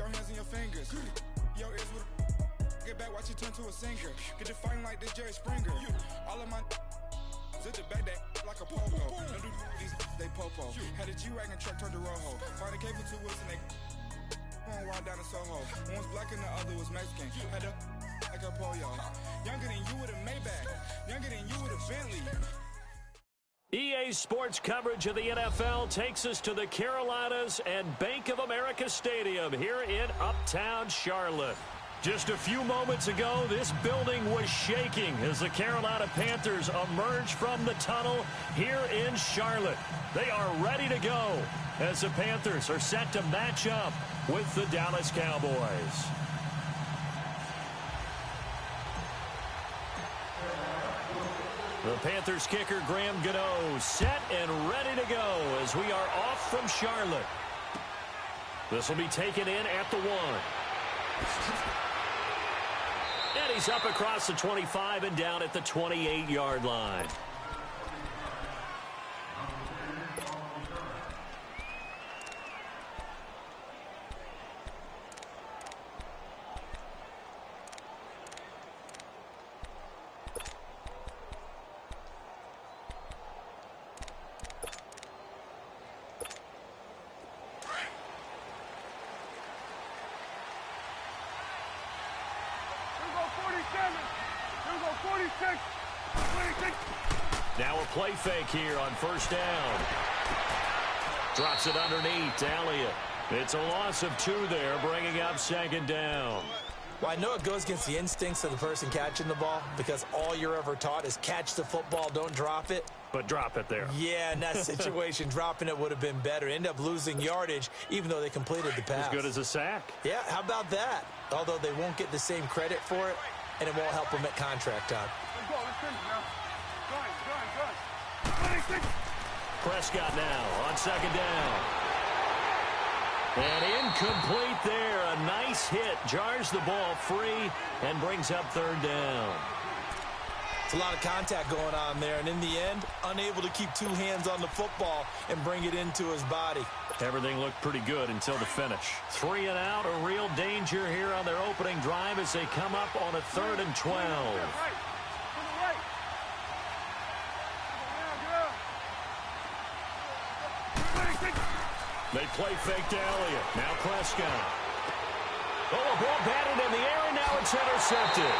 your hands and your fingers. Your ears with get back, watch you turn to a singer. Get to fighting like this Jerry Springer. All of my zip the back that like a pogo. Don't do these they popo. Had a G-Wagon truck turned to Rojo. Find a cable 2 wheels and they going wild down in Soho. One was black and the other was Mexican. Had a like a pollo. Younger than you with a Maybach. Younger than you with a Bentley. EA Sports coverage of the NFL takes us to the Carolinas and Bank of America Stadium here in Uptown Charlotte. Just a few moments ago, this building was shaking as the Carolina Panthers emerged from the tunnel here in Charlotte. They are ready to go as the Panthers are set to match up with the Dallas Cowboys. The Panthers kicker Graham Gano set and ready to go as we are off from Charlotte. This will be taken in at the 1. And he's up across the 25 and down at the 28-yard line. Now a play fake here on first down. Drops it underneath to Elliott. It's a loss of 2 there, bringing up second down. Well, I know it goes against the instincts of the person catching the ball because all you're ever taught is catch the football, don't drop it. But drop it there. Yeah, in that situation, dropping it would have been better. End up losing yardage, even though they completed the pass. As good as a sack. Yeah, how about that? Although they won't get the same credit for it, and it won't help them at contract time. Prescott now on second down. And incomplete there. A nice hit. Jars the ball free and brings up third down. It's a lot of contact going on there, and in the end, unable to keep 2 hands on the football and bring it into his body. Everything looked pretty good until the finish. 3 and out, a real danger here on their opening drive as they come up on a 3rd and 12. They play fake to Elliott. Now Prescott. Oh, a ball batted in the air, and now it's intercepted.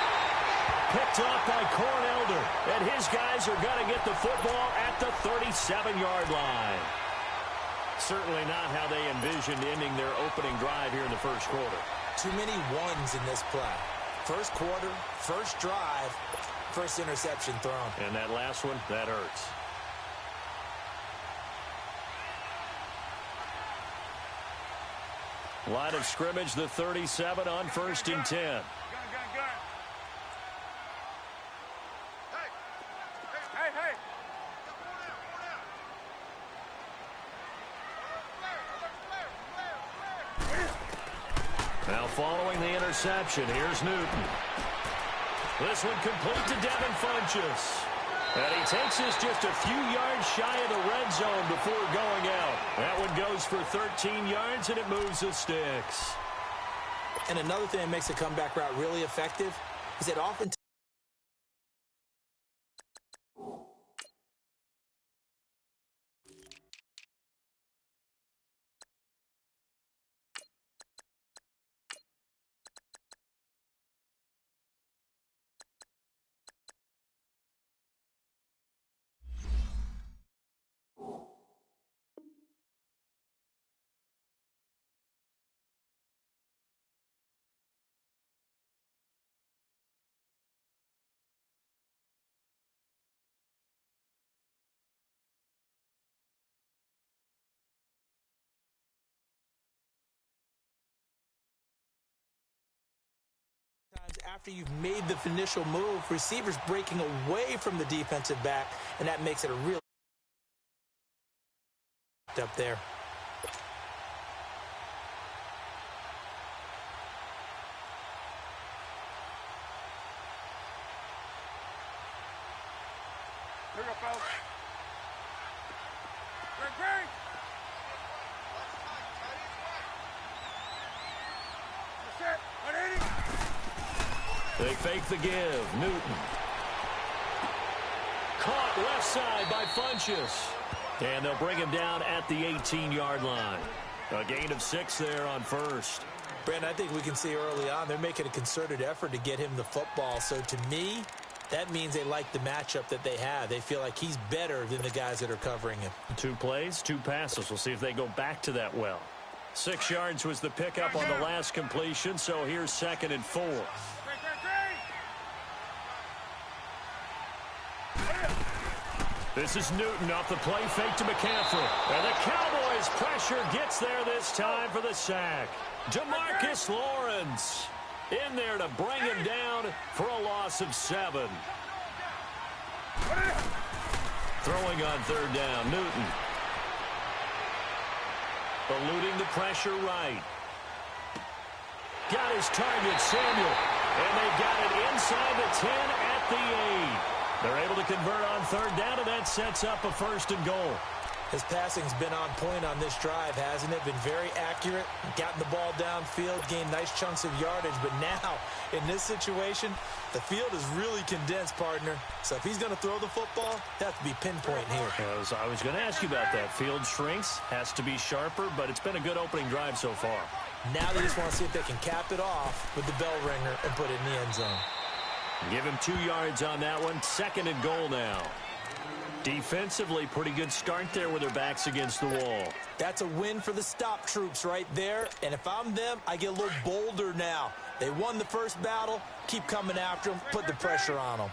Picked off by Corn Elder, and his guys are going to get the football at the 37-yard line. Certainly not how they envisioned ending their opening drive here in the first quarter. Too many ones in this play. First quarter, first drive, first interception thrown. And that last one, that hurts. Line of scrimmage, the 37 on 1st and 10. Now following the interception, here's Newton. This one complete to Devin Funchess. And he takes this just a few yards shy of the red zone before going out. That one goes for 13 yards, and it moves the sticks. And another thing that makes a comeback route really effective is that often after you've made the initial move, receivers breaking away from the defensive back, and that makes it a real up there. Here we go, fellas. Greg. They fake the give. Newton. Caught left side by Funchess. And they'll bring him down at the 18-yard line. A gain of 6 there on first. Brandon, I think we can see early on they're making a concerted effort to get him the football. So to me, that means they like the matchup that they have. They feel like he's better than the guys that are covering him. 2 plays, 2 passes. We'll see if they go back to that well. 6 yards was the pickup on the last completion, so here's 2nd and 4. This is Newton off the play fake to McCaffrey. And the Cowboys pressure gets there this time for the sack. DeMarcus Lawrence in there to bring him down for a loss of 7. Throwing on 3rd down, Newton. Eluding the pressure right. Got his target, Samuel. And they got it inside the 10 at the 8. They're able to convert on 3rd down, and that sets up a 1st and goal. His passing's been on point on this drive, hasn't it? Been very accurate, gotten the ball downfield, gained nice chunks of yardage. But now, in this situation, the field is really condensed, partner. So if he's going to throw the football, that has to be pinpoint here. I was going to ask you about that. Field shrinks, has to be sharper, but it's been a good opening drive so far. Now they just want to see if they can cap it off with the bell ringer and put it in the end zone. Give him 2 yards on that one. 2nd and goal now. Defensively, pretty good start there with their backs against the wall. That's a win for the stop troops right there. And if I'm them, I get a little bolder now. They won the first battle. Keep coming after them. Put the pressure on them.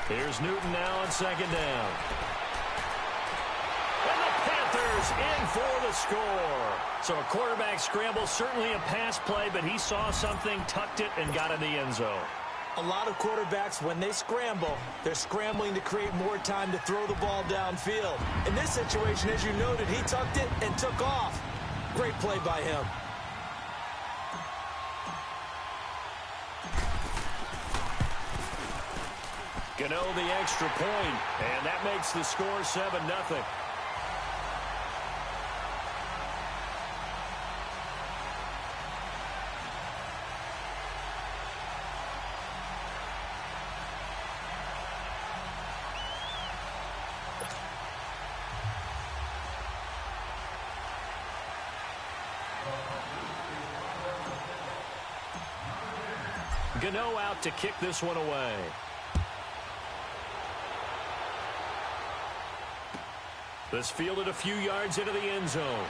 Here's Newton now on 2nd down. And the Panthers in for the score. So a quarterback scramble, certainly a pass play, but he saw something, tucked it, and got in the end zone. A lot of quarterbacks, when they scramble, they're scrambling to create more time to throw the ball downfield. In this situation, as you noted, he tucked it and took off. Great play by him. Gano the extra point, and that makes the score 7-0. Gano out to kick this one away. This fielded a few yards into the end zone.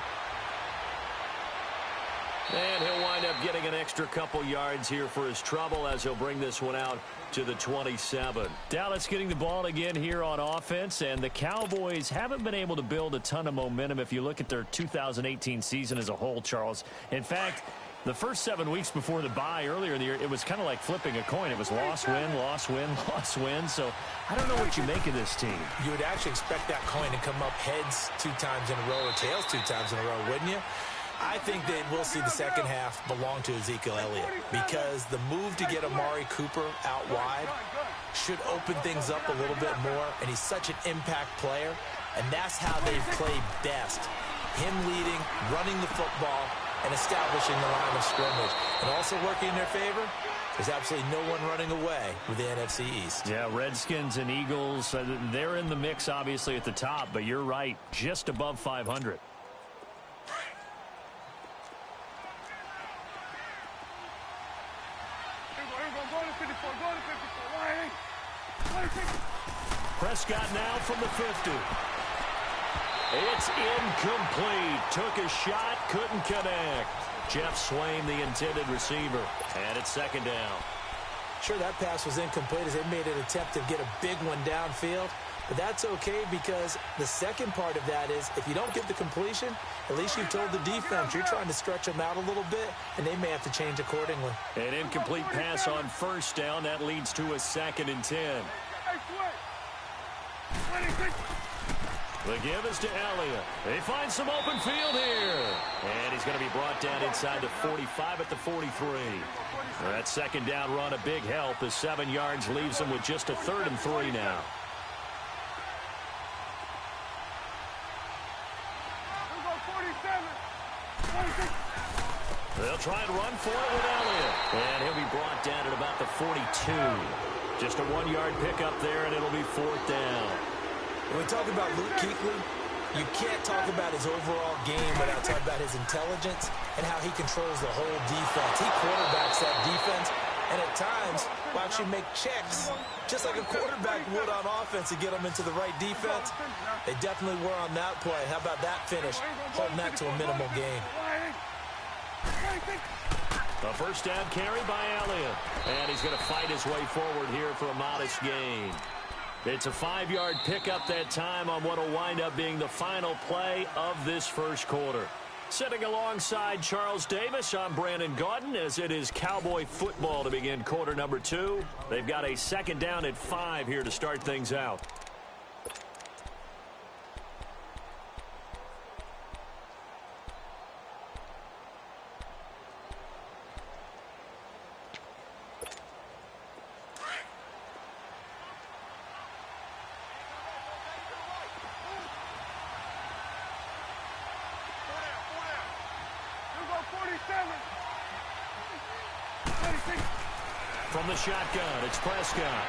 And he'll wind up getting an extra couple yards here for his trouble as he'll bring this one out to the 27. Dallas getting the ball again here on offense, and the Cowboys haven't been able to build a ton of momentum if you look at their 2018 season as a whole, Charles. In fact, the first 7 weeks before the bye earlier in the year, it was kind of like flipping a coin. It was loss, win, loss, win, loss, win. So I don't know what you make of this team. You would actually expect that coin to come up heads 2 times in a row or tails 2 times in a row, wouldn't you? I think that we'll see the second half belong to Ezekiel Elliott because the move to get Amari Cooper out wide should open things up a little bit more, and he's such an impact player, and that's how they've played best. Him leading, running the football, and establishing the line of scrimmage. And also working in their favor, there's absolutely no one running away with the NFC East. Yeah, Redskins and Eagles, they're in the mix obviously at the top, but you're right, just above 500. Prescott now from the 50. It's incomplete. Took a shot, couldn't connect. Jeff Swain, the intended receiver. And it's 2nd down. Sure, that pass was incomplete as they made an attempt to get a big one downfield. But that's okay because the second part of that is if you don't get the completion, at least you've told the defense you're trying to stretch them out a little bit, and they may have to change accordingly. An incomplete pass on 1st down. That leads to a 2nd and 10. The give is to Elliott. They find some open field here. And he's going to be brought down inside the 45 at the 43. That 2nd down run, a big help as 7 yards leaves them with just a 3rd and 3 now. They'll try and run for it with Elliott. And he'll be brought down at about the 42. Just a 1-yard pickup there, and it'll be 4th down. When we talk about Luke Kuechly, you can't talk about his overall game without talking about his intelligence and how he controls the whole defense. He quarterbacks that defense, and at times will actually make checks, just like a quarterback would on offense to get them into the right defense. They definitely were on that play. How about that finish, holding that to a minimal gain. A first down carry by Elliott. And he's going to fight his way forward here for a modest gain. It's a 5-yard pickup that time on what will wind up being the final play of this first quarter. Sitting alongside Charles Davis, I'm Brandon Gaudin, as it is Cowboy football to begin quarter number 2. They've got a 2nd down at 5 here to start things out. From the shotgun, it's Prescott.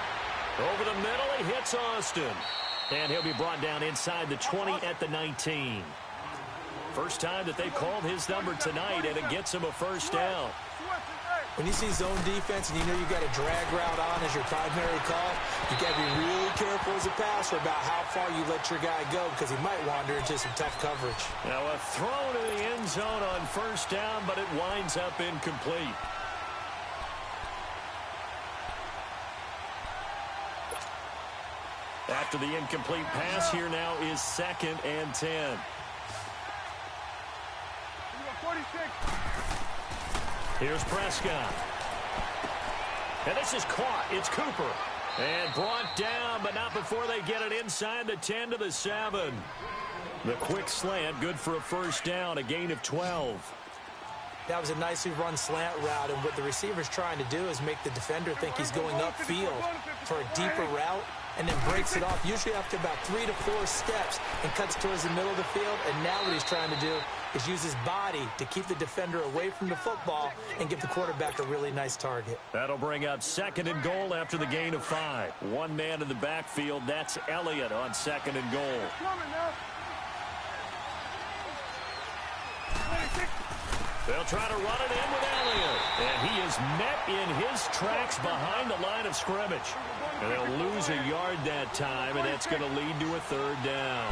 Over the middle, he hits Austin. And he'll be brought down inside the 20 at the 19. First time that they've called his number tonight, and it gets him a first down. When you see zone defense and you know you've got a drag route on as your primary call, you got to be really careful as a passer about how far you let your guy go, because he might wander into some tough coverage. Now a throw to the end zone on first down, but it winds up incomplete. After the incomplete pass, here now is 2nd and 10. Here's Prescott. And this is caught. It's Cooper. And brought down, but not before they get it inside the 10 to the 7. The quick slant, good for a first down, a gain of 12. That was a nicely run slant route, and what the receiver's trying to do is make the defender think he's going upfield for a deeper route, and then breaks it off, usually after about 3 to 4 steps, and cuts towards the middle of the field. And now what he's trying to do is use his body to keep the defender away from the football and give the quarterback a really nice target. That'll bring up 2nd and goal after the gain of 5. One man in the backfield, that's Elliott on 2nd and goal. They'll try to run it in with Elliott. And he is met in his tracks behind the line of scrimmage. And they'll lose a yard that time, and that's going to lead to a 3rd down.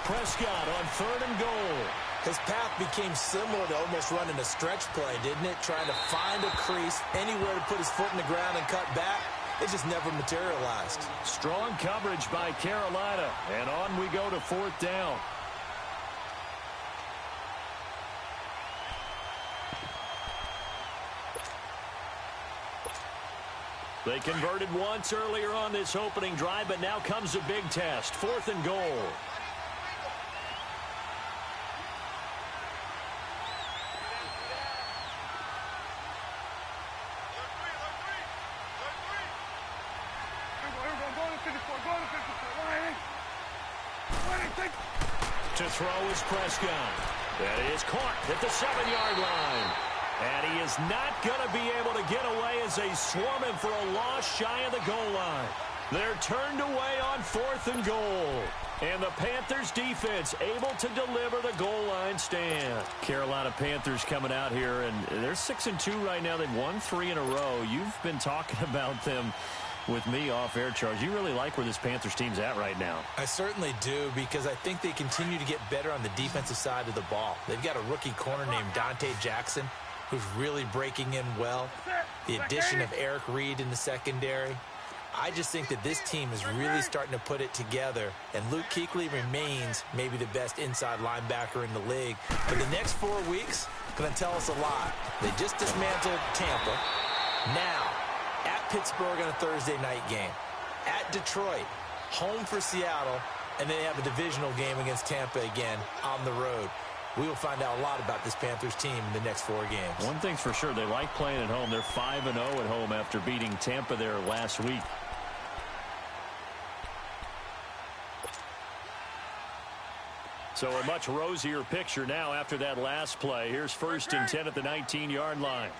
Prescott on 3rd and goal. His path became similar to almost running a stretch play, didn't it? Trying to find a crease, anywhere to put his foot in the ground and cut back. It just never materialized. Strong coverage by Carolina. And on we go to 4th down. They converted once earlier on this opening drive, but now comes a big test. 4th and goal. To throw is Prescott. That is caught at the 7-yard line. And he is not going to be able to get away as they swarm him for a loss shy of the goal line. They're turned away on 4th and goal. And the Panthers defense able to deliver the goal line stand. Carolina Panthers coming out here, and they're 6-2 right now. They've won 3 in a row. You've been talking about them with me off air, Charles. You really like where this Panthers team's at right now. I certainly do, because I think they continue to get better on the defensive side of the ball. They've got a rookie corner named Dante Jackson, who's really breaking in well. The addition of Eric Reed in the secondary. I just think that this team is really starting to put it together, and Luke Kuechly remains maybe the best inside linebacker in the league. But the next 4 weeks going to tell us a lot. They just dismantled Tampa. Now, at Pittsburgh on a Thursday night game. At Detroit, home for Seattle, and then they have a divisional game against Tampa again on the road. We will find out a lot about this Panthers team in the next 4 games. One thing's for sure, they like playing at home. They're 5-0 at home after beating Tampa there last week. So a much rosier picture now after that last play. Here's 1st and 10 at the 19-yard line.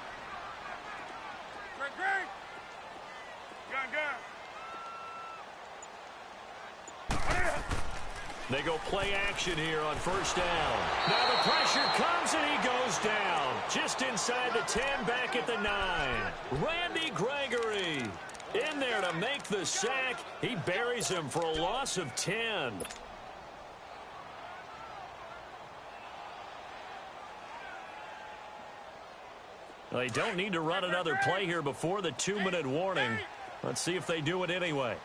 They go play action here on 1st down. Now the pressure comes and he goes down. Just inside the 10, back at the 9. Randy Gregory in there to make the sack. He buries him for a loss of 10. Well, they don't need to run another play here before the 2-minute warning. Let's see if they do it anyway.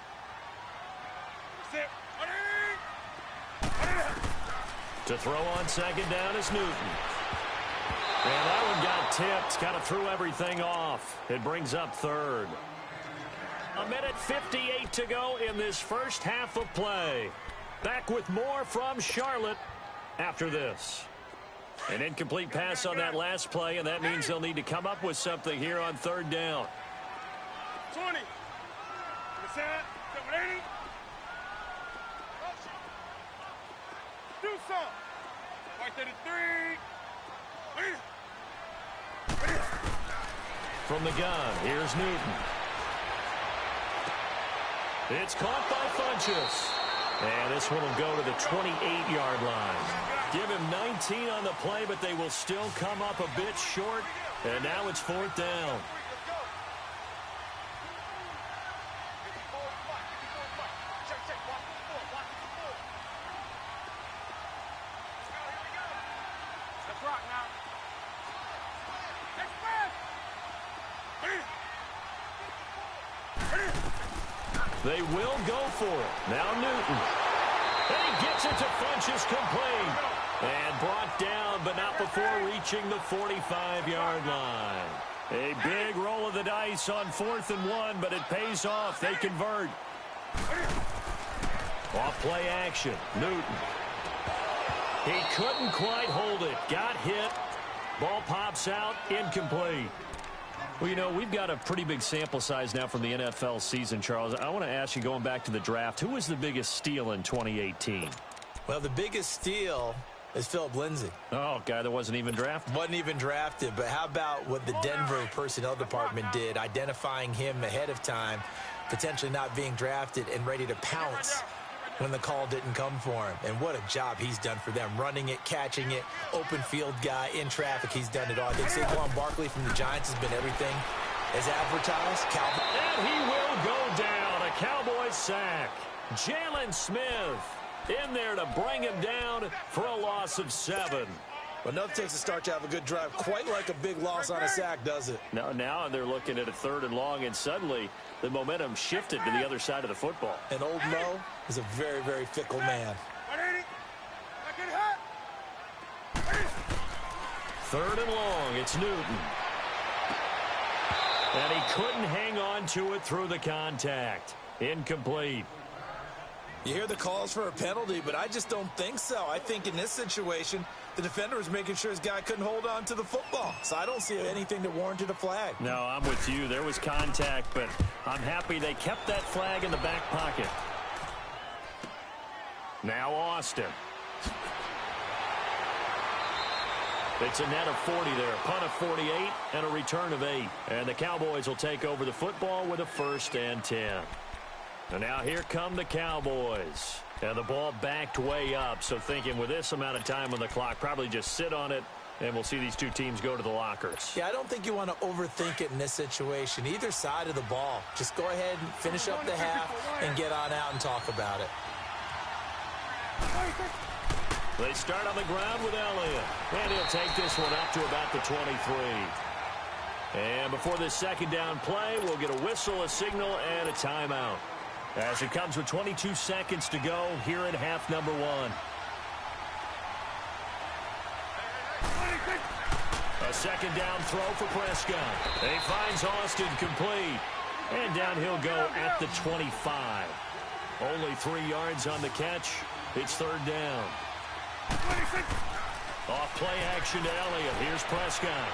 To throw on 2nd down is Newton. And that one got tipped. Kind of threw everything off. It brings up 3rd. 1:58 to go in this first half of play. Back with more from Charlotte after this. An incomplete pass on that last play, and that means they'll need to come up with something here on 3rd down. 20. Do some. Right there to 3. From the gun, here's Newton. It's caught by Funchess. And this one will go to the 28-yard line. Give him 19 on the play, but they will still come up a bit short. And now it's 4th down. They will go for it. Now Newton. And he gets it to Funchess complete. And brought down, but not before reaching the 45-yard line. A big roll of the dice on 4th and 1, but it pays off. They convert. Off play action. Newton. He couldn't quite hold it. Got hit. Ball pops out. Incomplete. Well, you know, we've got a pretty big sample size now from the NFL season, Charles. I want to ask you, going back to the draft, who was the biggest steal in 2018? Well, the biggest steal is Philip Lindsay. Oh, guy that wasn't even drafted? Wasn't even drafted, but how about what the Denver personnel department did, identifying him ahead of time, potentially not being drafted and ready to pounce when the call didn't come for him. And what a job he's done for them. Running it, catching it, open field guy, in traffic, he's done it all. I think Saquon Barkley from the Giants has been everything as advertised. And he will go down. A Cowboys sack. Jalen Smith in there to bring him down for a loss of 7. Well, nothing takes a start to have a good drive quite like a big loss on a sack, does it? Now they're looking at a 3rd and long, and suddenly the momentum shifted to the other side of the football. And old Mo is a very, very fickle man. 3rd and long, it's Newton. And he couldn't hang on to it through the contact. Incomplete. You hear the calls for a penalty, but I just don't think so. I think in this situation, the defender was making sure his guy couldn't hold on to the football. So I don't see anything that warranted a flag. No, I'm with you. There was contact, but I'm happy they kept that flag in the back pocket. Now Austin. It's a net of 40 there. Punt of 48 and a return of 8. And the Cowboys will take over the football with a 1st and 10. And now here come the Cowboys. And the ball backed way up. So thinking with this amount of time on the clock, probably just sit on it, and we'll see these two teams go to the lockers. Yeah, I don't think you want to overthink it in this situation. Either side of the ball. Just go ahead and finish up the half and get on out and talk about it. They start on the ground with Elliott. And he'll take this one up to about the 23. And before this 2nd down play, we'll get a whistle, a signal, and a timeout. As it comes with 22 seconds to go here in half number 1. A 2nd down throw for Prescott. He finds Austin complete. And down he'll go at the 25. Only 3 yards on the catch. It's 3rd down. Off play action to Elliott. Here's Prescott.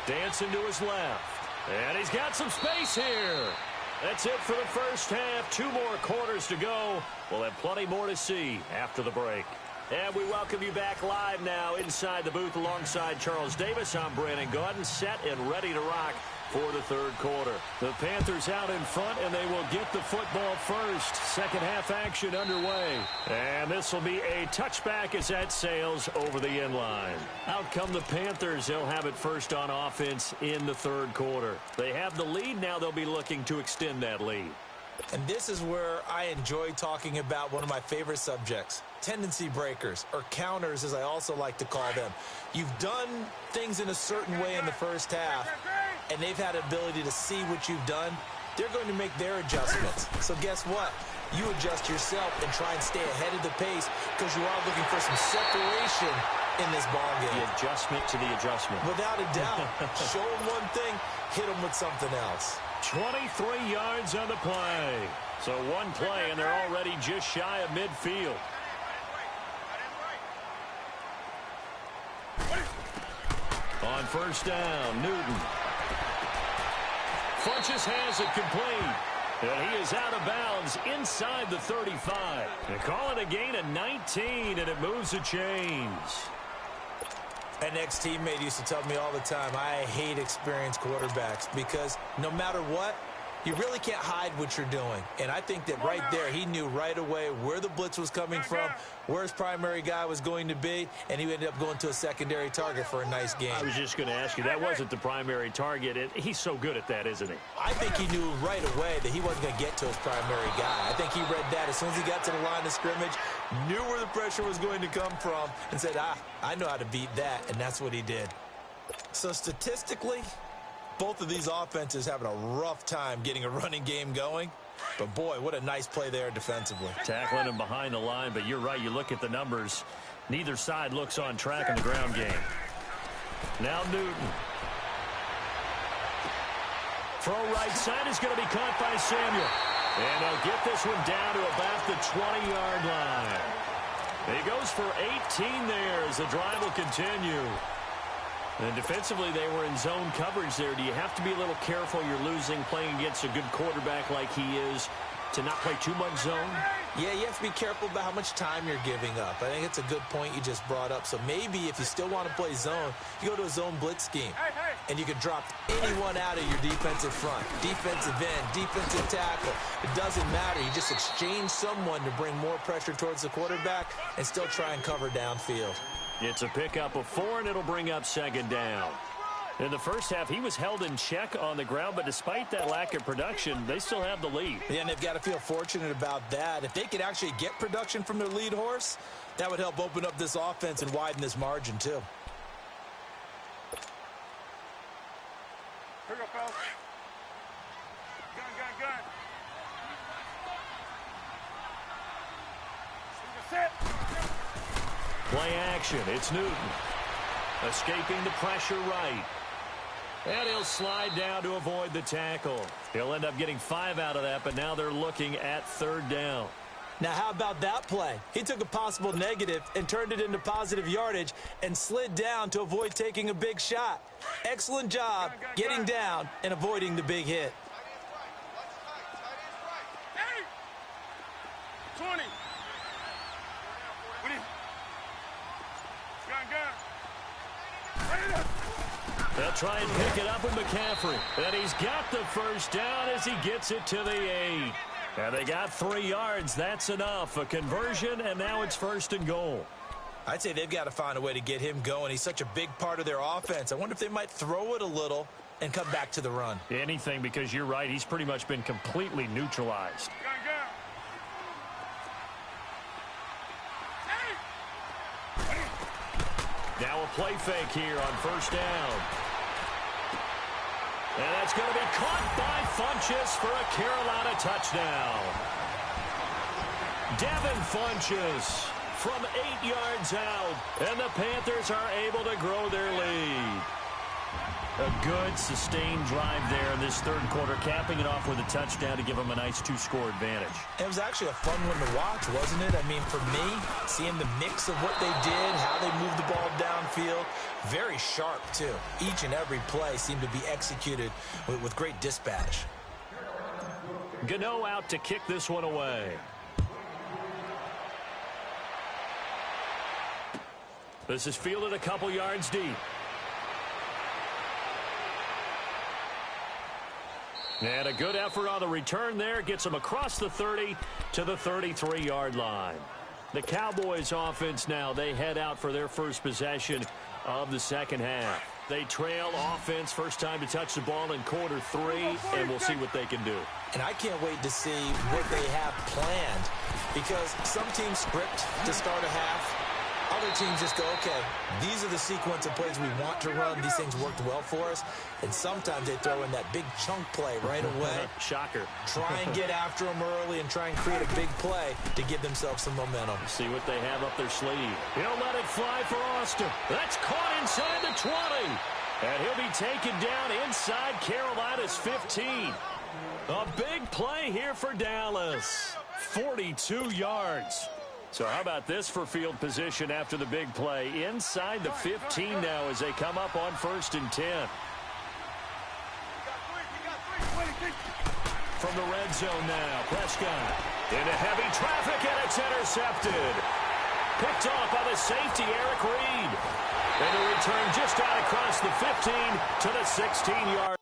Dancing to his left. And he's got some space here. That's it for the first half. 2 more quarters to go. We'll have plenty more to see after the break. And we welcome you back live now inside the booth alongside Charles Davis. I'm Brandon Gaudin, set and ready to rock for the third quarter. The Panthers out in front, and they will get the football first. Second half action underway. And this will be a touchback as that sails over the end line. Out come the Panthers. They'll have it first on offense in the third quarter. They have the lead. Now they'll be looking to extend that lead. And this is where I enjoy talking about one of my favorite subjects, tendency breakers, or counters as I also like to call them. You've done things in a certain way in the first half, and they've had an ability to see what you've done. They're going to make their adjustments. So guess what? You adjust yourself and try and stay ahead of the pace because you are looking for some separation in this ball game. The adjustment to the adjustment. Without a doubt. Show them one thing, hit them with something else. 23 yards on the play. So one play, and they're already just shy of midfield. On first down, Newton. Funches has it complete. And he is out of bounds inside the 35. They call it a gain of 19, and it moves the chains. An ex-teammate used to tell me all the time, I hate experienced quarterbacks because no matter what, you really can't hide what you're doing. And I think that right there, he knew right away where the blitz was coming from, where his primary guy was going to be, and he ended up going to a secondary target for a nice game. I was just going to ask you, that wasn't the primary target. He's so good at that, isn't he? I think he knew right away that he wasn't going to get to his primary guy. I think he read that as soon as he got to the line of scrimmage, knew where the pressure was going to come from, and said, I know how to beat that, and that's what he did. So statistically, both of these offenses having a rough time getting a running game going. But, boy, what a nice play there defensively. Tackling him behind the line, but you're right. You look at the numbers. Neither side looks on track in the ground game. Now Newton. Throw right side is going to be caught by Samuel. And they'll get this one down to about the 20-yard line. He goes for 18 there as the drive will continue. And defensively, they were in zone coverage there. Do you have to be a little careful? You're losing, playing against a good quarterback like he is, to not play too much zone? Yeah, you have to be careful about how much time you're giving up. I think it's a good point you just brought up. So maybe if you still want to play zone, you go to a zone blitz scheme. And you can drop anyone out of your defensive front. Defensive end, defensive tackle. It doesn't matter. You just exchange someone to bring more pressure towards the quarterback and still try and cover downfield. It's a pickup of 4, and it'll bring up second down. In the first half, he was held in check on the ground, but despite that lack of production, they still have the lead. Yeah, and they've got to feel fortunate about that. If they could actually get production from their lead horse, that would help open up this offense and widen this margin, too. Here we go, fellas. Gun. Set. Play action. It's Newton. Escaping the pressure right. And he'll slide down to avoid the tackle. He'll end up getting 5 out of that, but now they're looking at third down. Now, how about that play? He took a possible negative and turned it into positive yardage and slid down to avoid taking a big shot. Excellent job getting down and avoiding the big hit. 20. They'll try and pick it up with McCaffrey. And he's got the first down as he gets it to the 8. And they got 3 yards. That's enough. A conversion, and now it's first and goal. I'd say they've got to find a way to get him going. He's such a big part of their offense. I wonder if they might throw it a little and come back to the run. Anything, because you're right. He's pretty much been completely neutralized. Now a play fake here on first down. And that's going to be caught by Funches for a Carolina touchdown. Devin Funches from 8 yards out. And the Panthers are able to grow their lead. A good, sustained drive there in this third quarter, capping it off with a touchdown to give them a nice 2-score advantage. It was actually a fun one to watch, wasn't it? I mean, for me, seeing the mix of what they did, how they moved the ball downfield, very sharp, too. Each and every play seemed to be executed with great dispatch. Gano out to kick this one away. This is fielded a couple yards deep. And a good effort on the return there. Gets them across the 30 to the 33-yard line. The Cowboys offense now, they head out for their first possession of the second half. They trail offense, first time to touch the ball in quarter 3, and we'll see what they can do. And I can't wait to see what they have planned, because some teams script to start a half. Other teams just go, okay, these are the sequence of plays we want to run. These things worked well for us. And sometimes they throw in that big chunk play right away. Shocker. Try and get after them early and try and create a big play to give themselves some momentum. See what they have up their sleeve. He'll let it fly for Austin. That's caught inside the 20. And he'll be taken down inside Carolina's 15. A big play here for Dallas. 42 yards. So how about this for field position after the big play? Inside the 15 now as they come up on 1st and 10. From the red zone now, Prescott into heavy traffic, and it's intercepted. Picked off by the safety, Eric Reed. And a return just out across the 15 to the 16-yard